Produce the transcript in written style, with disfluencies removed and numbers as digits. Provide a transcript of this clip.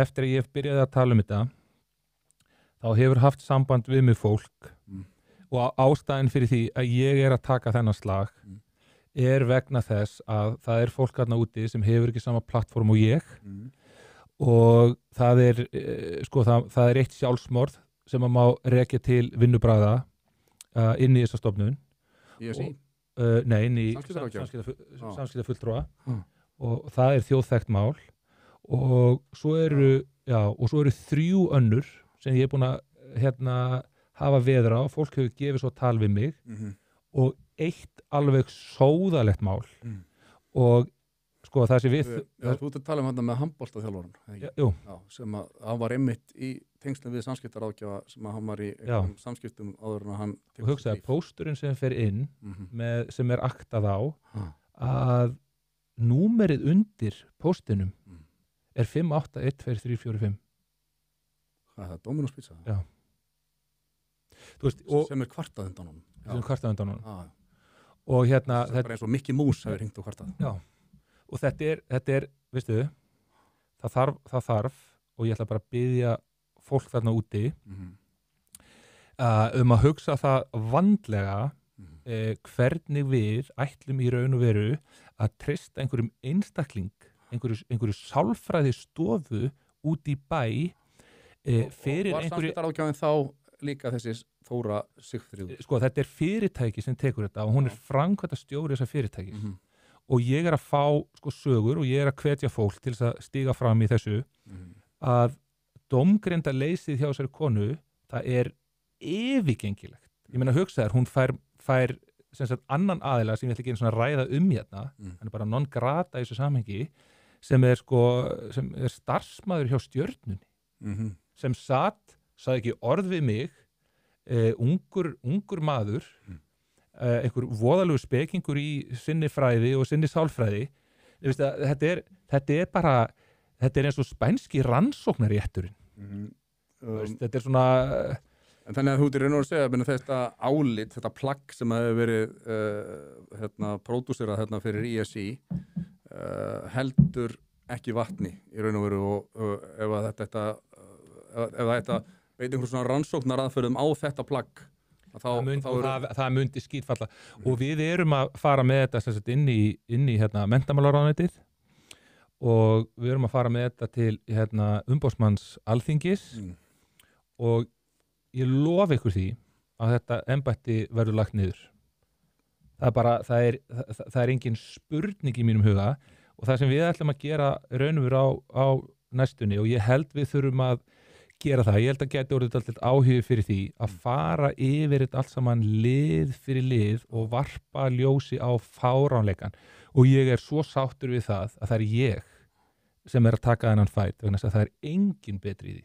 eftir að ég byrjaði að tala þetta þá hefur haft samband við mig fólk og ástæðin fyrir því að ég að taka þennan slag vegna þess að það fólk þarna úti sem hefur ekki sama plattform og ég og það það eitt sjálfsmorð sem að má rekja til vinnubragða inn í þessa stofnun nei, inn í samskiptafulltrúa og það þjóðþekkt mál og svo eru 3 önnur sem ég búin að hafa veður á, fólk hefur gefið svo tal við mig og eitt alveg sóðalegt mál og sko það sem við þú ert að tala þetta með handboltaþjálfarann sem að hann var einmitt í tengslum við samskiptaráðgjafa sem að hann var í samskiptum áður en hann og hugsaði pósturinn sem fer inn sem aktað á að númerið undir póstinum 5812345 það Dominos pizza já þú veist sem kvartað undan honum og hérna það bara eins og Mickey Mouse hefur hringt og kvartað já og þetta veistu það þarf og ég ætla bara að biðja fólk þarna úti að hugsa það vandlega hvernig við ætlum í raun og veru að treysta einhverjum einstakling einhverju sálfræði stofu út í bæ fyrir var samskiptaráðgjafinn þá líka þessi Þóra Sigfríður sko þetta fyrirtæki sem tekur þetta og hún framkvæmdastjóri þessa fyrirtækis og ég að fá sko sögur og ég að hvetja fólk til þess að stíga fram í þessu að dómgreinda leysið hjá þessari konu það yfirgengilegt ég meina hugsa þér, hún fær sem sagt annan aðila sem ég ætla ekki einu svona ræða hérna hann bara non grata í þessu samhengi sem starfsmaður hjá Stjörnunni sem sagði ekki orð við mig ungur maður einhver voðalegur spekingur í sinni fræði og sinni sálfræði þetta bara þetta eins og spænski rannsóknarétturinn þetta svona en þannig að þú raun og segja þetta álit, þetta plagg sem hefur verið pródúserað fyrir ISI heldur ekki vatni í raun og veru og ef þetta veit einhver svona rannsóknaraðferðum á þetta plagg það myndi skítfalla og við að fara með þetta inn í menntamálaráðuneytið og við að fara með þetta til umboðsmanns Alþingis og ég lofa ykkur því að þetta embætti verður lagt niður það engin spurning í mínum huga og það sem við ætlum að gera raunveru á næstunni og ég held við þurfum að gera það, ég held að gæti orðið alltaf áhugi fyrir því að fara yfir þetta allt saman lið fyrir lið og varpa ljósi á fáránleikan og ég svo sáttur við það að það ég sem að taka þennan fæt vegna þess að það engin betri í því